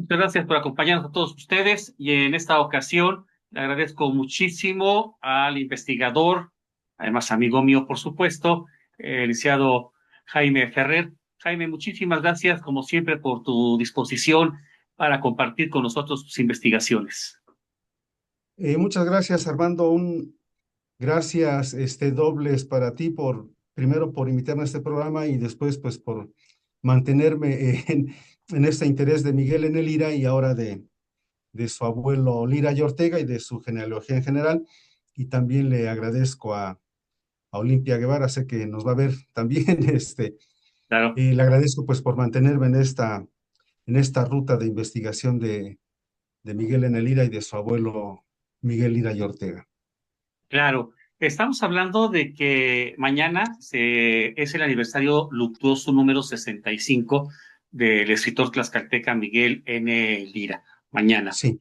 Muchas gracias por acompañarnos a todos ustedes y en esta ocasión le agradezco muchísimo al investigador, además amigo mío, por supuesto, el licenciado Jaime Ferrer. Jaime, muchísimas gracias, como siempre, por tu disposición para compartir con nosotros tus investigaciones. Muchas gracias, Armando. Gracias, dobles para ti primero por invitarme a este programa y después, pues, por mantenerme en este interés de Miguel N. Lira y ahora de su abuelo Lira y Ortega y de su genealogía en general. Y también le agradezco a Olimpia Guevara, sé que nos va a ver también, Claro. y le agradezco, pues, por mantenerme en esta ruta de investigación de Miguel N. Lira y de su abuelo Miguel Lira y Ortega. Claro, estamos hablando de que mañana es el aniversario luctuoso número 65 del escritor tlaxcalteca Miguel N. Lira. Mañana. Sí.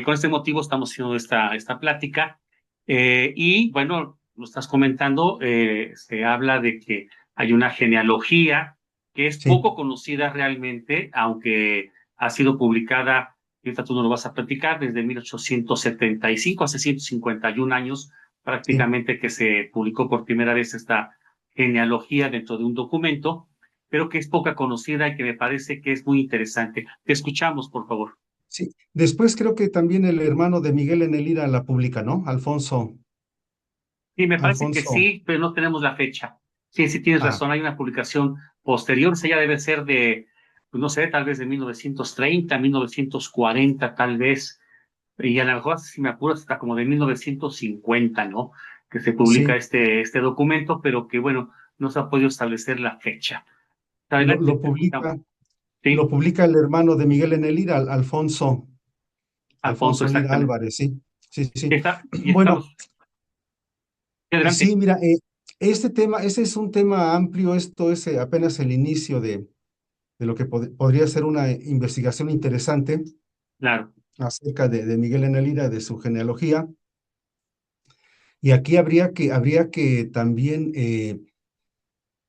Con este motivo estamos haciendo esta plática. Y bueno, lo estás comentando, se habla de que hay una genealogía que es Sí, poco conocida realmente, aunque ha sido publicada, y ahorita tú no lo vas a platicar, desde 1875, hace 151 años sí. prácticamente que se publicó por primera vez esta genealogía dentro de un documento, pero que es poca conocida y que me parece que es muy interesante. Te escuchamos, por favor. Sí, después creo que también el hermano de Miguel en el IRA la publica, ¿no? Alfonso, Sí, me parece que Alfonso, sí, pero no tenemos la fecha. Sí, sí tienes ah, razón, hay una publicación posterior, esa ya debe ser de, pues no sé, tal vez de 1930, 1940, tal vez, y a lo mejor, si me apuras, hasta como de 1950, ¿no? Que se publica sí, este documento, pero que, bueno, no se ha podido establecer la fecha. lo, Adelante, lo te escuchamos. publica, lo Sí, publica el hermano de Miguel en el IRA, Alfonso, Alfonso, Alfonso Lira exactamente. Álvarez, sí, sí, sí. Y Bueno, estamos, adelante. sí, mira, este tema, ese es un tema amplio, esto es apenas el inicio de lo que podría ser una investigación interesante Claro, acerca de Miguel en el IRA, de su genealogía. Y aquí habría que también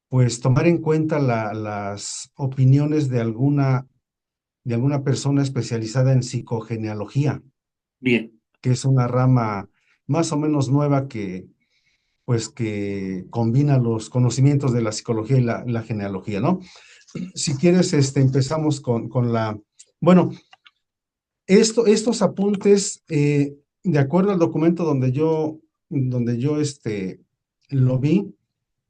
pues tomar en cuenta las opiniones de alguna persona especializada en psicogenealogía, bien. que es una rama más o menos nueva que combina los conocimientos de la psicología y la genealogía, ¿no? Si quieres, empezamos bueno, estos apuntes, de acuerdo al documento donde yo lo vi,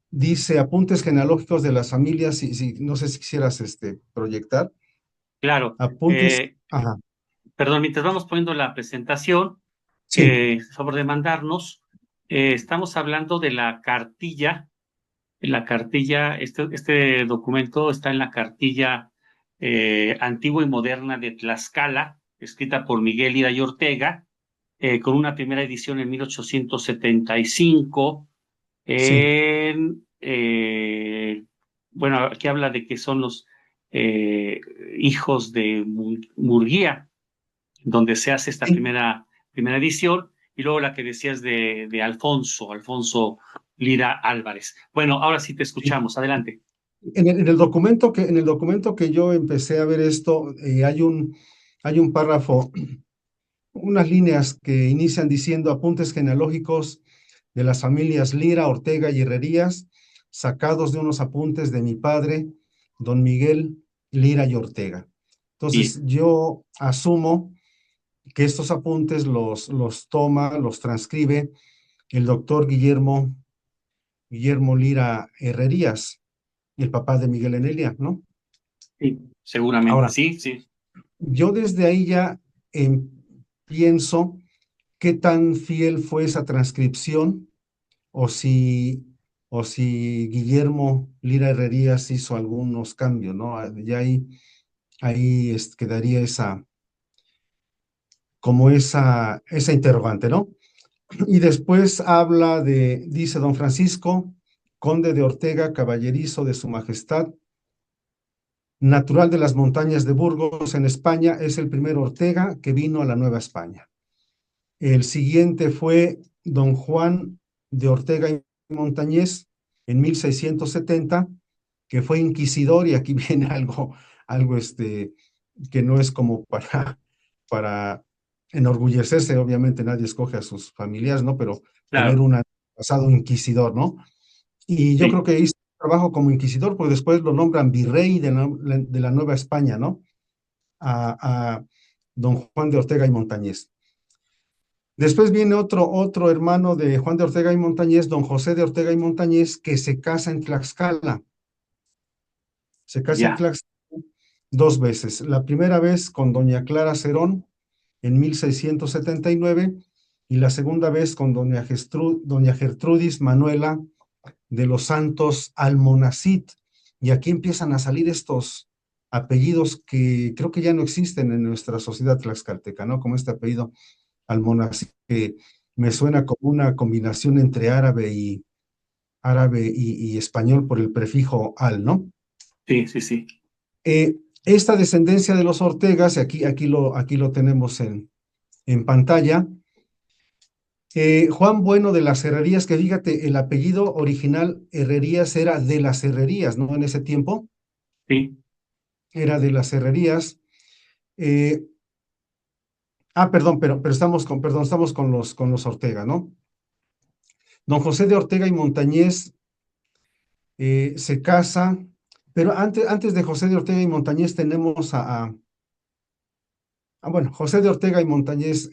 dice apuntes genealógicos de las familias, no sé si quisieras proyectar. Claro. Apuntes, ajá, Perdón, mientras vamos poniendo la presentación, sí, favor de mandarnos, estamos hablando de la cartilla, este documento está en la cartilla antigua y moderna de Tlaxcala, escrita por Miguel Hidalgo y Ortega, con una primera edición en 1875. sí, En, bueno, aquí habla de que son los eh, hijos de Murguía donde se hace esta sí. primera edición, y luego la que decías de Alfonso Lira Álvarez. Bueno, ahora sí te Sí. escuchamos, adelante. En el documento que yo empecé a ver esto, hay un párrafo, unas líneas que inician diciendo apuntes genealógicos de las familias Lira, Ortega y Herrerías, sacados de unos apuntes de mi padre, don Miguel Lira y Ortega. Bien, Entonces, yo asumo que estos apuntes los toma, los transcribe el doctor Guillermo Lira Herrerías, el papá de Miguel Enelia, ¿no? sí, seguramente, Ahora, sí, sí, yo desde ahí ya pienso qué tan fiel fue esa transcripción o si, o si Guillermo Lira Herrerías hizo algunos cambios, ¿no? Ya ahí quedaría como esa interrogante, ¿no? Y después dice don Francisco, conde de Ortega, caballerizo de su majestad, natural de las montañas de Burgos en España, es el primer Ortega que vino a la Nueva España. El siguiente fue don Juan de Ortega y Montañés en 1670, que fue inquisidor, y aquí viene algo que no es como para enorgullecerse, obviamente nadie escoge a sus familiares, ¿no? Pero tener claro, un pasado inquisidor, ¿no? Y yo creo sí, que hizo un trabajo como inquisidor, porque después lo nombran virrey de la Nueva España, ¿no? A don Juan de Ortega y Montañez. Después viene otro hermano de Juan de Ortega y Montañez, don José de Ortega y Montañez, que se casa en Tlaxcala. Se casa en ya, Tlaxcala dos veces. La primera vez con doña Clara Cerón en 1679 y la segunda vez con doña Gertrudis Manuela de los Santos Almonacid. Y aquí empiezan a salir estos apellidos que creo que ya no existen en nuestra sociedad tlaxcalteca, ¿no? Como este apellido Almonacid, que me suena como una combinación entre árabe y español por el prefijo al, ¿no? sí, sí, sí, Esta descendencia de los Ortegas, y aquí lo tenemos en pantalla. Juan Bueno de las Herrerías, que fíjate, el apellido original Herrerías era de las Herrerías, ¿no? En ese tiempo sí, era de las Herrerías. Eh, perdón, pero estamos con los Ortega, ¿no? Don José de Ortega y Montañez se casa, pero antes de José de Ortega y Montañez tenemos bueno, José de Ortega y Montañez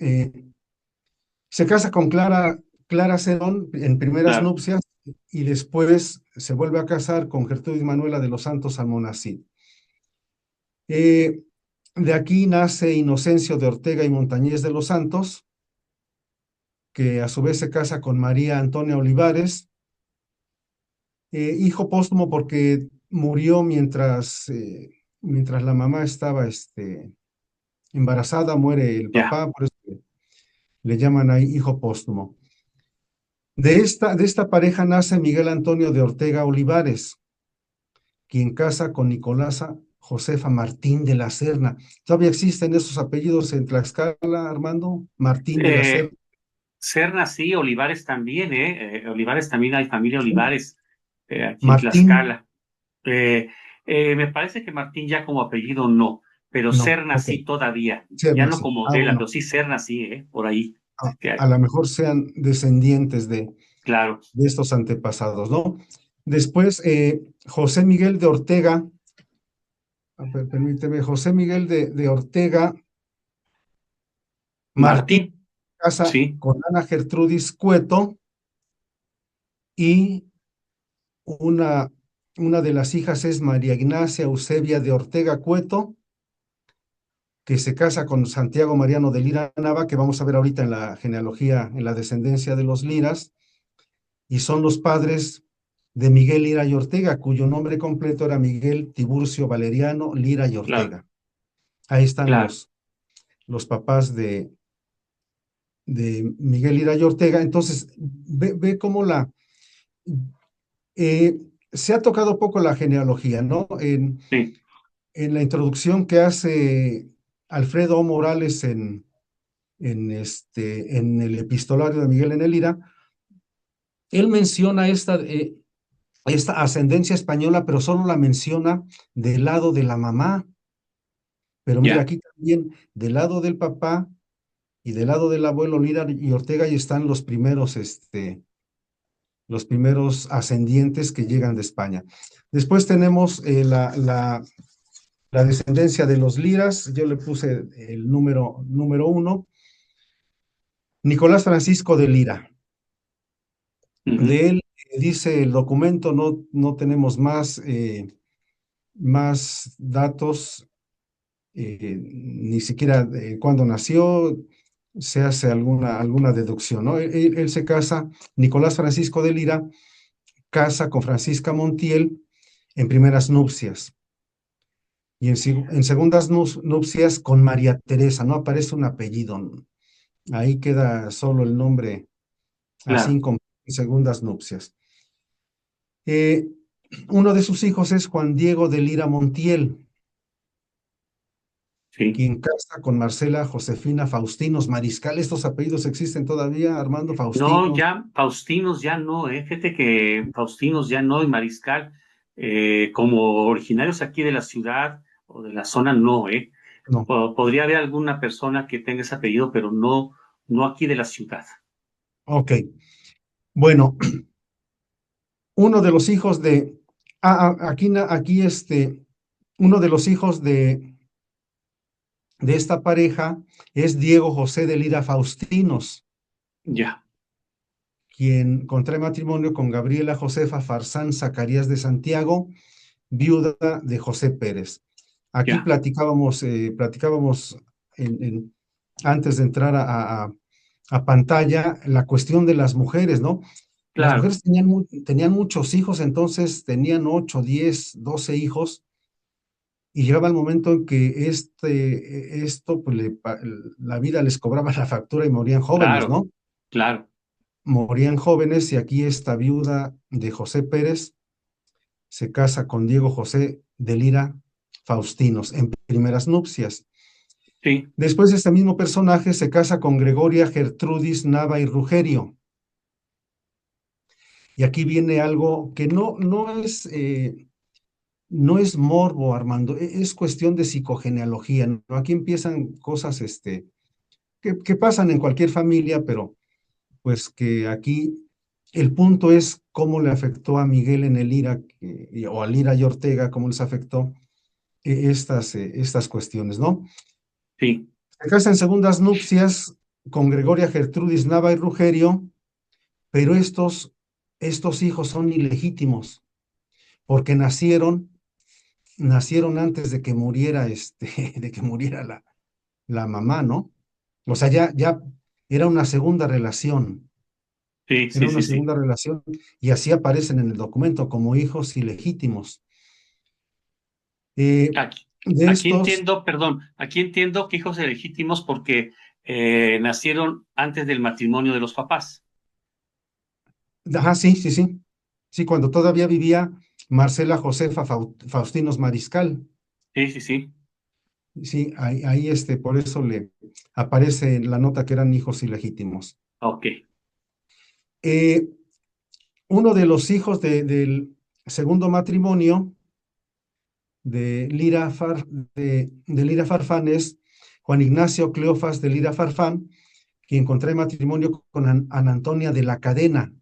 se casa con Clara Cerón en primeras claro, nupcias y después se vuelve a casar con Gertrudis Manuela de los Santos Almonacid. Eh, de aquí nace Inocencio de Ortega y Montañez de los Santos, que a su vez se casa con María Antonia Olivares, hijo póstumo porque murió mientras la mamá estaba embarazada, muere el ya. papá, por eso le llaman ahí hijo póstumo. De esta pareja nace Miguel Antonio de Ortega Olivares, quien casa con Nicolasa Josefa Martín de la Serna. ¿Todavía existen esos apellidos en Tlaxcala, Armando? Martín de la Serna. Eh, Serna sí, Olivares también, ¿eh? Olivares también hay familia Sí. Olivares aquí en Martín, Tlaxcala. Eh, Me parece que Martín ya como apellido no, pero no, Serna ok. sí todavía, ya Serna, no sí. como Dela, pero Bueno, sí Serna sí, por ahí. a lo mejor sean descendientes Claro, de estos antepasados, ¿no? Después, José Miguel de Ortega, permíteme, José Miguel de Ortega Martín Martín, casa sí, con Ana Gertrudis Cueto y una, una de las hijas es María Ignacia Eusebia de Ortega Cueto, que se casa con Santiago Mariano de Lira Nava, que vamos a ver ahorita en la genealogía, en la descendencia de los Liras, y son los padres de Miguel Lira y Ortega, cuyo nombre completo era Miguel Tiburcio Valeriano Lira y claro, Ortega. Ahí están claro, los papás de Miguel Lira y Ortega. Entonces, ve cómo eh, se ha tocado poco la genealogía, ¿no? sí, En la introducción que hace Alfredo O. Morales en el epistolario de Miguel N. Lira, él menciona esta ascendencia española, pero solo la menciona del lado de la mamá. Pero mira, ya, aquí también del lado del papá y del lado del abuelo Lira y Ortega, ahí están los primeros ascendientes que llegan de España. Después tenemos la descendencia de los Liras, yo le puse el número 1, Nicolás Francisco de Lira. ujú, De él dice el documento, no tenemos más datos, ni siquiera cuándo nació, se hace alguna deducción, ¿no? Él se casa, Nicolás Francisco de Lira casa con Francisca Montiel en primeras nupcias. Y en segundas nupcias con María Teresa, no aparece un apellido, ahí queda solo el nombre, así claro, como en segundas nupcias. Eh, Uno de sus hijos es Juan Diego de Lira Montiel, sí. quien casa con Marcela Josefina Faustinos Mariscal. ¿Estos apellidos existen todavía, Armando No, Faustinos? ya Faustinos ya no, fíjate que Faustinos ya no y Mariscal, como originarios aquí de la ciudad o de la zona, no, no. Podría haber alguna persona que tenga ese apellido, pero no, no aquí de la ciudad. Ok. Bueno, uno de los hijos de, aquí uno de los hijos de esta pareja es Diego José de Lira Faustinos, Ya, quien contrae matrimonio con Gabriela Josefa Farsán Zacarías de Santiago, viuda de José Pérez. Aquí ya, platicábamos antes de entrar a pantalla la cuestión de las mujeres, ¿no? Las claro, mujeres tenían muchos hijos, entonces tenían 8, 10, 12 hijos, y llegaba el momento en que esto, pues la vida les cobraba la factura y morían jóvenes, claro, ¿no? claro. Morían jóvenes y aquí esta viuda de José Pérez se casa con Diego José de Lira Faustinos en primeras nupcias. Sí, Después este mismo personaje se casa con Gregoria Gertrudis Nava y Rugerio. Y aquí viene algo que no es morbo, Armando, es cuestión de psicogenealogía, ¿no? Aquí empiezan cosas que pasan en cualquier familia, pero pues que aquí el punto es cómo le afectó a Miguel en el IRA, o a Lira y Ortega, cómo les afectó estas cuestiones, ¿no? sí, Se casa en segundas nupcias con Gregoria Gertrudis Nava y Rugerio, pero estos hijos son ilegítimos, porque nacieron antes de que muriera, de que muriera la mamá, ¿no? O sea, ya era una segunda relación, sí, era sí, una sí, sí. segunda relación, y así aparecen en el documento como hijos ilegítimos. Eh, Aquí, de aquí estos, entiendo, perdón, aquí entiendo que hijos ilegítimos porque nacieron antes del matrimonio de los papás. ajá, sí, sí, sí, sí, cuando todavía vivía Marcela Josefa Faustinos Mariscal, Sí, sí, sí. sí, ahí por eso le aparece en la nota que eran hijos ilegítimos. Ok, Eh, Uno de los hijos del segundo matrimonio de Lira Farfán es Juan Ignacio Cleofas de Lira Farfán, quien contrae matrimonio con Ana Antonia de la Cadena.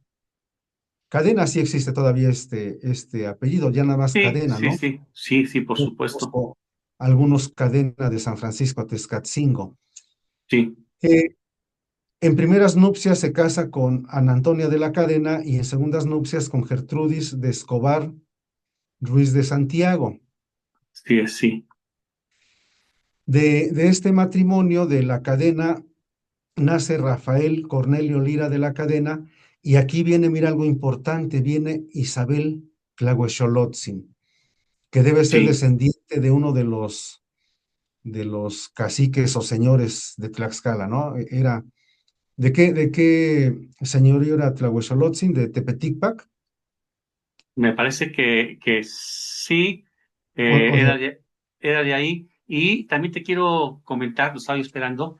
Cadena sí existe todavía este apellido, ya nada más sí, Cadena, sí, ¿no? sí, sí, sí, por Yo supuesto. conozco algunos Cadena de San Francisco Texcatzingo. Sí, Eh, en primeras nupcias se casa con Ana Antonia de la Cadena y en segundas nupcias con Gertrudis de Escobar Ruiz de Santiago. sí, sí, De este matrimonio de la Cadena nace Rafael Cornelio Lira de la Cadena, y aquí viene, mira algo importante, viene Isabel Tlahuexolotzin, que debe ser sí. descendiente de uno de los caciques o señores de Tlaxcala, ¿no? ¿De qué señorío era Tlahuexolotzin? ¿De Tepeticpac? Me parece que sí, ¿O, o de... era de ahí. Y también te quiero comentar, lo estaba yo esperando,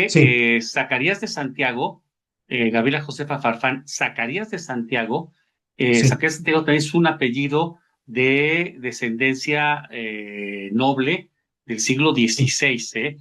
Sí, que Zacarías de Santiago, Gabriela Josefa Farfán, sí, Zacarías de Santiago también es un apellido de descendencia noble del siglo sí, XVI.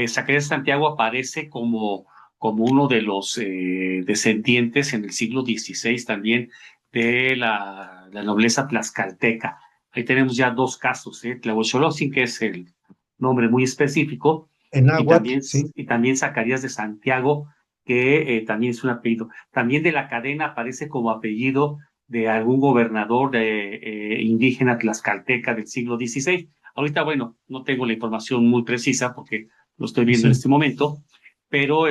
Zacarías de Santiago aparece como uno de los descendientes en el siglo XVI también de la nobleza tlaxcalteca. Ahí tenemos ya dos casos, Tlahuicholocin, que es el nombre muy específico, en y náhuatl, también, sí, y también Zacarías de Santiago, que también es un apellido. También de la cadena aparece como apellido de algún gobernador indígena tlaxcalteca del siglo XVI. Ahorita, bueno, no tengo la información muy precisa porque lo estoy viendo en sí, este momento, pero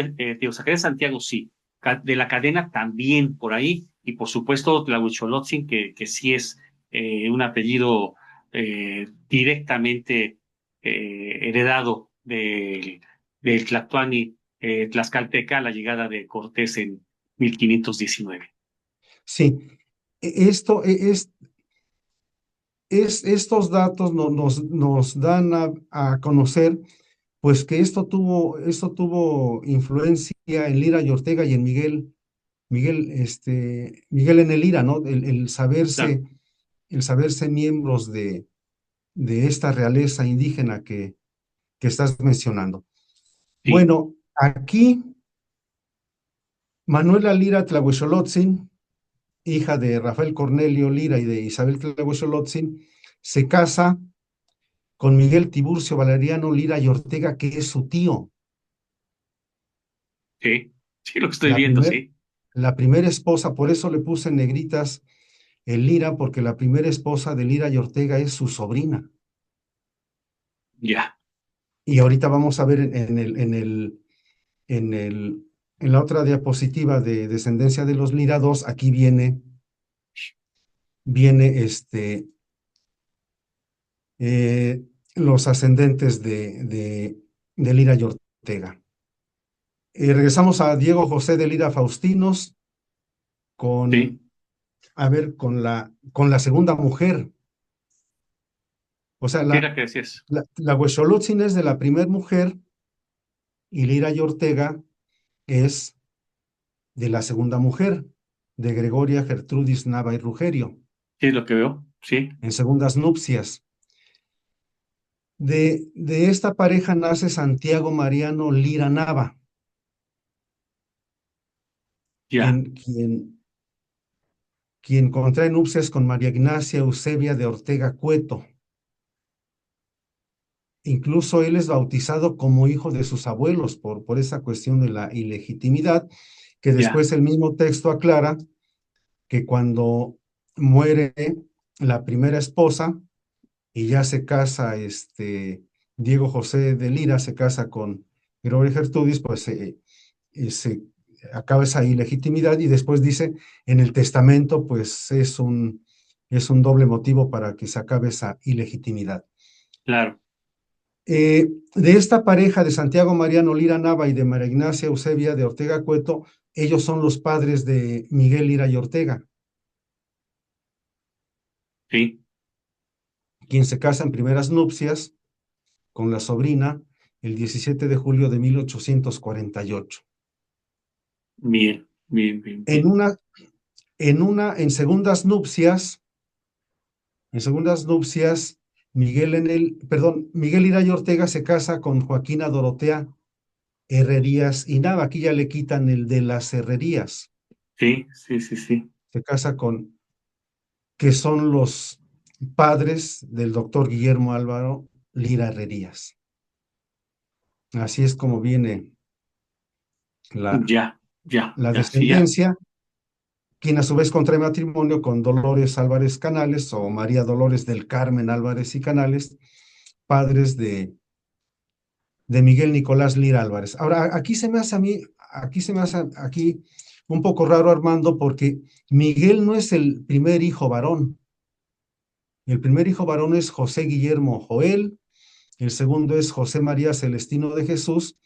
Zacarías de Santiago sí, de la cadena también por ahí, y por supuesto Tlahuicholotzin, que sí es un apellido directamente heredado del Tlatoani Tlaxcalteca a la llegada de Cortés en 1519. sí. Esto estos datos nos dan a conocer, pues que esto tuvo influencia en Lira y Ortega y en Miguel en el IRA, ¿no? Claro, El saberse miembros de esta realeza indígena que estás mencionando. Sí, Bueno, aquí Manuela Lira Tlahuixolotzin, hija de Rafael Cornelio Lira y de Isabel Tlahuixolotzin, se casa con Miguel Tiburcio Valeriano Lira y Ortega, que es su tío. sí, sí, lo que estoy La viendo, primer, sí. la primera esposa, por eso le puse en negritas el Lira, porque la primera esposa de Lira y Ortega es su sobrina. Ya, Y ahorita vamos a ver en el, en la otra diapositiva de descendencia de los Lira II, aquí viene eh, los ascendentes de Lira y Ortega. Regresamos a Diego José de Lira Faustinos sí, con, a ver, con la segunda mujer. O sea, sí, la que decías. la Huexolotzin es de la primera mujer y Lira y Ortega es de la segunda mujer, de Gregoria Gertrudis Nava y Rugerio, Sí, es lo que veo, sí, en segundas nupcias. De esta pareja nace Santiago Mariano Lira Nava, ya, quien contrae nupcias con María Ignacia Eusebia de Ortega Cueto. Incluso él es bautizado como hijo de sus abuelos por esa cuestión de la ilegitimidad, que ya, después el mismo texto aclara que cuando muere la primera esposa y ya se casa, Diego José de Lira se casa con Gregorio Gertrudis, pues se acaba esa ilegitimidad y después dice en el testamento, pues es un doble motivo para que se acabe esa ilegitimidad. claro, De esta pareja de Santiago Mariano Lira Nava y de María Ignacia Eusebia de Ortega Cueto, ellos son los padres de Miguel Lira y Ortega, sí, quien se casa en primeras nupcias con la sobrina el 17 de julio de 1848. bien, bien, bien, En bien, una, en segundas nupcias, Miguel Lira y Ortega se casa con Joaquina Dorotea Herrerías y Nava. Aquí ya le quitan el de las Herrerías. sí, sí, sí, sí, Se casa que son los padres del doctor Guillermo Álvaro Lira Herrerías. Así es como viene la, ya, ya, la ya, sí, ya, descendencia, quien a su vez contrae matrimonio con Dolores Álvarez Canales o María Dolores del Carmen Álvarez y Canales, padres de Miguel Nicolás Lira Álvarez. Ahora, aquí se me hace a mí, aquí se me hace aquí un poco raro, Armando, porque Miguel no es el primer hijo varón. El primer hijo varón es José Guillermo Joel, el segundo es José María Celestino de Jesús.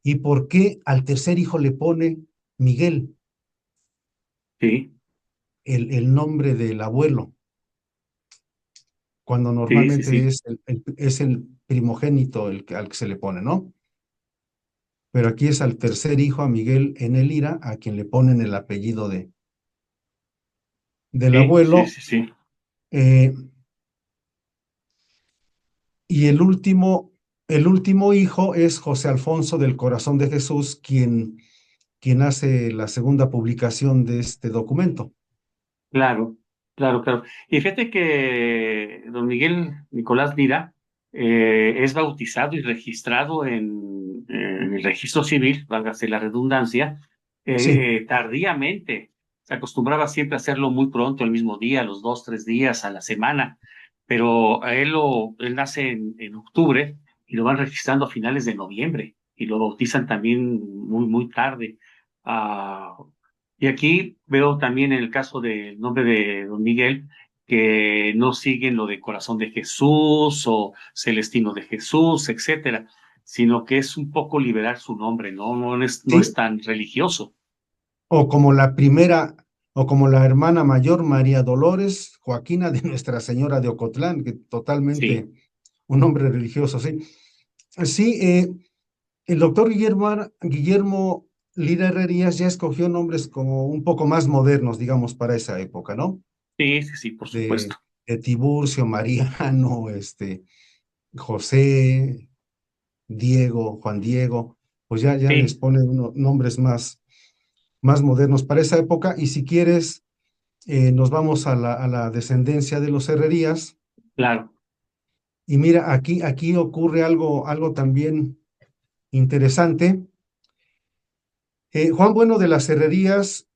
¿Y por qué al tercer hijo le pone Miguel, sí, el nombre del abuelo, cuando sí, sí, normalmente sí, es el primogénito al que se le pone, ¿no? Pero aquí es al tercer hijo, a Miguel N. Lira, a quien le ponen el apellido del sí, sí, abuelo. sí, sí, eh, y el último hijo es José Alfonso del Corazón de Jesús, quien hace la segunda publicación de este documento. claro, claro, claro. Y fíjate que don Miguel Nicolás Lira es bautizado y registrado en el registro civil, válgase la redundancia, Sí, tardíamente. Se acostumbraba siempre a hacerlo muy pronto, el mismo día, los 2, 3 días a la semana, pero él nace en octubre y lo van registrando a finales de noviembre y lo bautizan también muy, muy tarde. Ah, y aquí veo también en el caso del nombre de don Miguel que no siguen lo de Corazón de Jesús o Celestino de Jesús, etcétera, sino que es un poco liberar su nombre, ¿no? No es sí, tan religioso. o como la primera, o como la hermana mayor María Dolores Joaquina de Nuestra Señora de Ocotlán, que Sí, totalmente un hombre religioso, sí. Sí, el doctor Guillermo Lira Herrerías ya escogió nombres como un poco más modernos, digamos, para esa época, ¿no? sí, sí, sí, por supuesto. De Tiburcio, Mariano, José. Diego, Juan Diego, pues ya les Sí, pone nombres más modernos para esa época. Y si quieres, nos vamos a la descendencia de los Herrerías. claro, Y mira, aquí ocurre algo también interesante. Juan Bueno de las Herrerías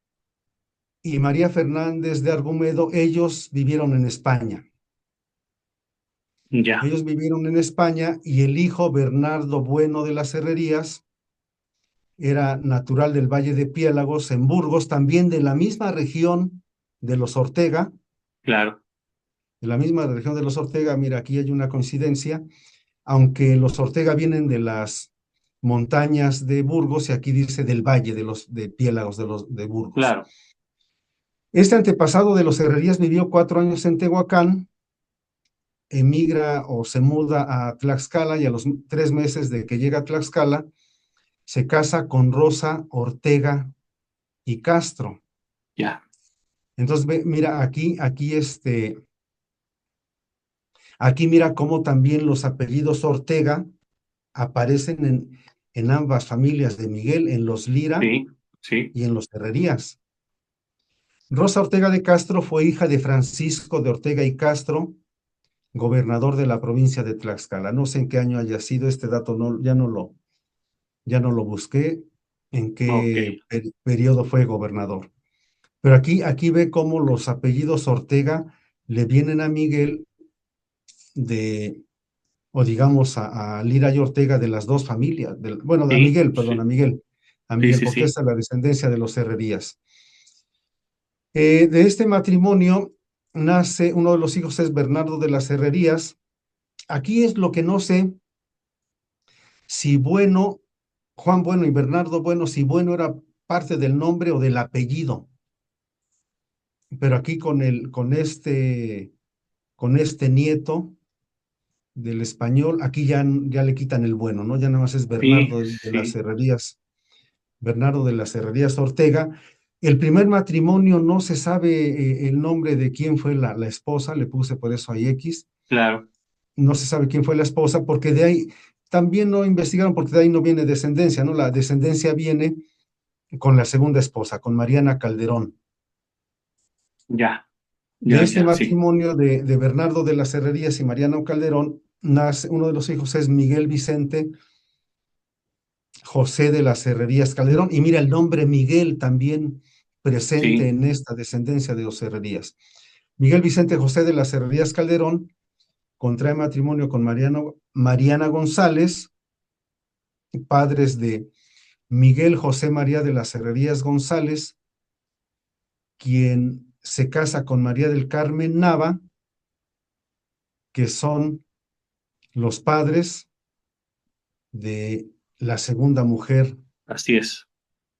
y María Fernández de Argumedo, ellos vivieron en España. ya, Ellos vivieron en España y el hijo Bernardo Bueno de las Herrerías era natural del Valle de Piélagos, en Burgos, también de la misma región de los Ortega, claro, de la misma región de los Ortega. Mira, aquí hay una coincidencia, aunque los Ortega vienen de las montañas de Burgos y aquí dice del Valle de Piélagos de Burgos. claro, Este antepasado de los Herrerías vivió 4 años en Tehuacán, emigra o se muda a Tlaxcala y a los 3 meses de que llega a Tlaxcala se casa con Rosa Ortega y Castro. ya, Entonces, mira, aquí mira cómo también los apellidos Ortega aparecen en ambas familias de Miguel, en los Lira sí, sí, y en los Herrerías. Rosa Ortega de Castro fue hija de Francisco de Ortega y Castro, gobernador de la provincia de Tlaxcala. No sé en qué año haya sido este dato, no, ya no lo busqué, en ok, qué periodo fue gobernador. Pero aquí ve cómo los apellidos Ortega le vienen a Miguel de, o digamos a Lira y Ortega de las dos familias, bueno, a sí, Miguel, perdón, sí, a sí, Miguel, sí, porque sí, esa es la descendencia de los Herrerías. De este matrimonio nace, uno de los hijos es Bernardo de las Herrerías. Aquí es lo que no sé, si Bueno, Juan Bueno y Bernardo Bueno, si Bueno era parte del nombre o del apellido, pero aquí con este nieto del español, aquí ya le quitan el bueno, ¿no? Ya nada más es sí, Bernardo de las sí, Herrerías, Bernardo de las Herrerías Ortega. El primer matrimonio no se sabe el nombre de quién fue la esposa, le puse por eso ahí X, claro, no se sabe quién fue la esposa, porque de ahí también no investigaron, porque de ahí no viene descendencia, ¿no? La descendencia viene con la segunda esposa, con Mariana Calderón. ya, De ya, este ya, sí, matrimonio de Bernardo de las Herrerías y Mariana Calderón, nace uno de los hijos es Miguel Vicente José de las Herrerías Calderón. Y mira el nombre Miguel también presente sí, en esta descendencia de los Herrerías. Miguel Vicente José de las Herrerías Calderón contrae matrimonio con Mariana González, padres de Miguel José María de las Herrerías González, quien se casa con María del Carmen Nava, que son los padres de la segunda mujer así es,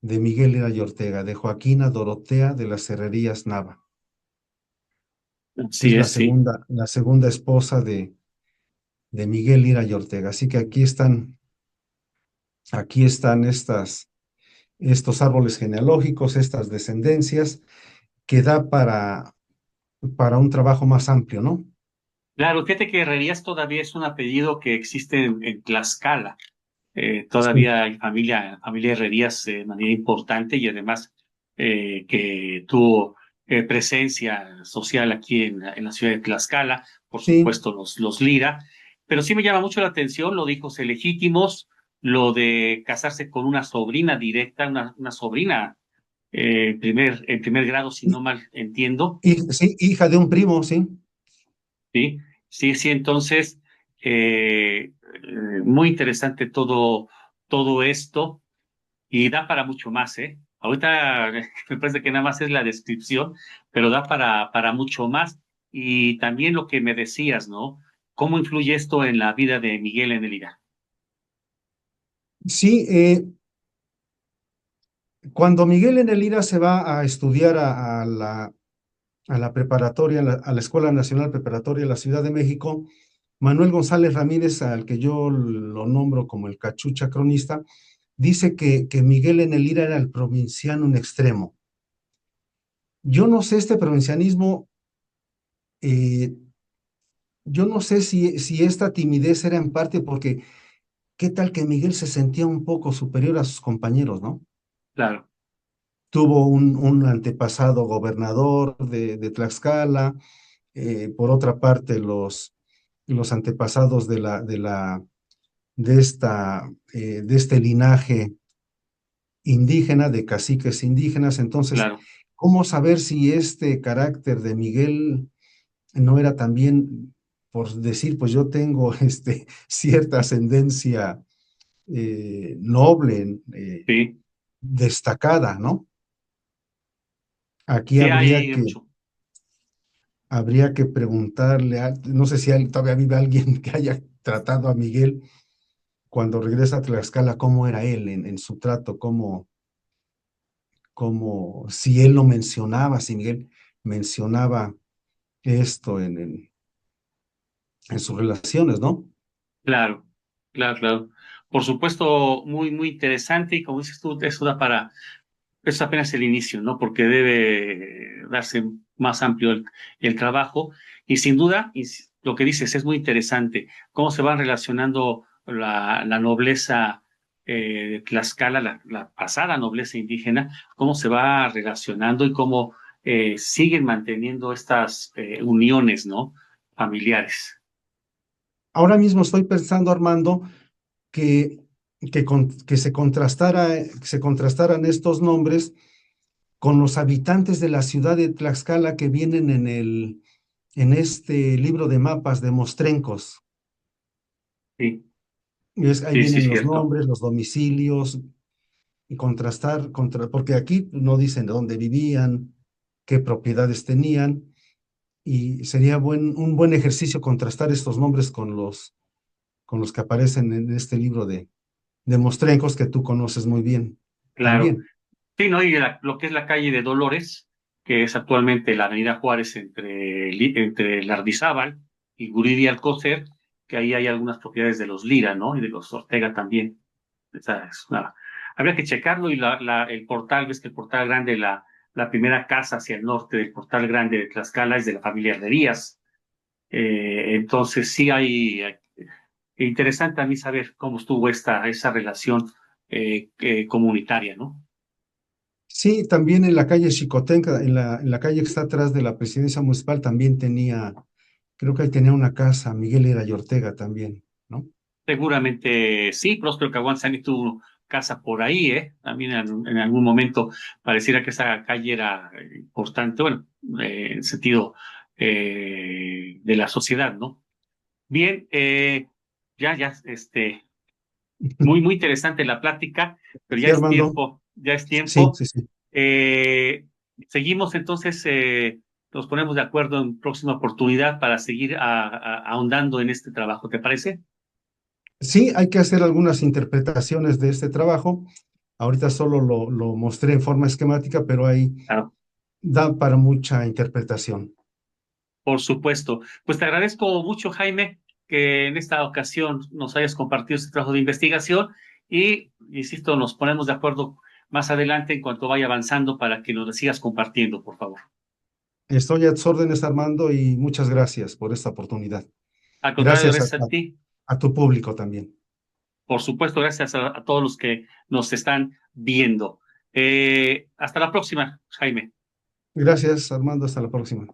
de Miguel Lira y Ortega, de Joaquina Dorotea de las Herrerías Nava. Es así la es, sí. segunda, la segunda esposa de Miguel Lira y Ortega. Así que aquí están estos árboles genealógicos, estas descendencias, que da para un trabajo más amplio, ¿no? Claro, fíjate que Herrerías todavía es un apellido que existe en Tlaxcala. Sí, Todavía hay familia Herrerías de manera importante y además que tuvo presencia social aquí en la ciudad de Tlaxcala, por sí, supuesto los Lira, pero sí me llama mucho la atención lo de hijos ilegítimos, lo de casarse con una sobrina directa, una sobrina en primer grado, si no mal entiendo, sí, hija de un primo, sí. ¿sí? Sí, sí, entonces, muy interesante todo esto y da para mucho más, ¿eh? Ahorita me parece que nada más es la descripción, pero da para mucho más. Y también lo que me decías, ¿no? ¿Cómo influye esto en la vida de Miguel en el IRA? Sí, cuando Miguel en el IRA se va a estudiar a la preparatoria, a la Escuela Nacional Preparatoria de la Ciudad de México, Manuel González Ramírez, al que yo lo nombro como el cachucha cronista, dice que Miguel en el IRA era el provinciano en extremo. Yo no sé este provincianismo, eh, yo no sé si esta timidez era en parte porque ¿qué tal que Miguel se sentía un poco superior a sus compañeros, ¿no? claro, Tuvo un antepasado gobernador de Tlaxcala, por otra parte, los antepasados de este linaje indígena, de caciques indígenas. Entonces, claro. ¿cómo saber si este carácter de Miguel no era también, por decir, pues yo tengo cierta ascendencia noble, Sí, destacada, ¿no? Aquí sí hay mucho. habría que preguntarle, no sé si todavía vive alguien que haya tratado a Miguel cuando regresa a Tlaxcala, cómo era él en su trato, si él lo mencionaba, si Miguel mencionaba esto en sus relaciones, ¿no? Claro, claro, claro. Por supuesto, muy, muy interesante y como dices tú, eso da para, es apenas el inicio, ¿no? Porque debe darse más amplio el trabajo y sin duda, lo que dices es muy interesante, cómo se van relacionando la nobleza de Tlaxcala, la pasada nobleza indígena, cómo se va relacionando y cómo siguen manteniendo estas uniones, ¿no? Familiares. Ahora mismo estoy pensando, Armando, que, que se contrastaran estos nombres con los habitantes de la ciudad de Tlaxcala que vienen en este libro de mapas de Mostrencos. Sí, Ahí sí, sí, vienen los cierto. nombres, los domicilios, y porque aquí no dicen de dónde vivían, qué propiedades tenían, y sería un buen ejercicio contrastar estos nombres con los que aparecen en este libro de Mostrencos que tú conoces muy bien Claro. también. Sí, ¿no? Y lo que es la calle de Dolores, que es actualmente la Avenida Juárez entre Lardizábal y Guridi Alcócer, que ahí hay algunas propiedades de los Lira, ¿no? Y de los Ortega también. Habría que checarlo y el portal, ves que el portal grande, la primera casa hacia el norte del portal grande de Tlaxcala es de la familia Herrerías. Entonces sí interesante a mí saber cómo estuvo esa relación comunitaria, ¿no? Sí, también en la calle Xicotenca, en la calle que está atrás de la presidencia municipal, también creo que ahí tenía una casa, Miguel Era y Ortega también, ¿no? Seguramente sí, Próspero Caguanzani tuvo casa por ahí, ¿eh? También en algún momento pareciera que esa calle era importante, bueno, en sentido de la sociedad, ¿no? Bien, muy, muy interesante la plática, pero Sí, Armando. ya es Sí, tiempo. sí, sí. Eh, seguimos entonces, nos ponemos de acuerdo en próxima oportunidad para seguir ahondando en este trabajo, ¿te parece? Sí, hay que hacer algunas interpretaciones de este trabajo. Ahorita solo lo mostré en forma esquemática, pero ahí Claro. da para mucha interpretación. Por supuesto. Pues te agradezco mucho, Jaime, que en esta ocasión nos hayas compartido este trabajo de investigación y, insisto, nos ponemos de acuerdo más adelante en cuanto vaya avanzando para que nos lo sigas compartiendo, por favor. Estoy a tus órdenes, Armando, y muchas gracias por esta oportunidad. Al contrario, Gracias gracias a ti. a tu público también. Por supuesto, gracias a todos los que nos están viendo. Hasta la próxima, Jaime. Gracias, Armando. Hasta la próxima.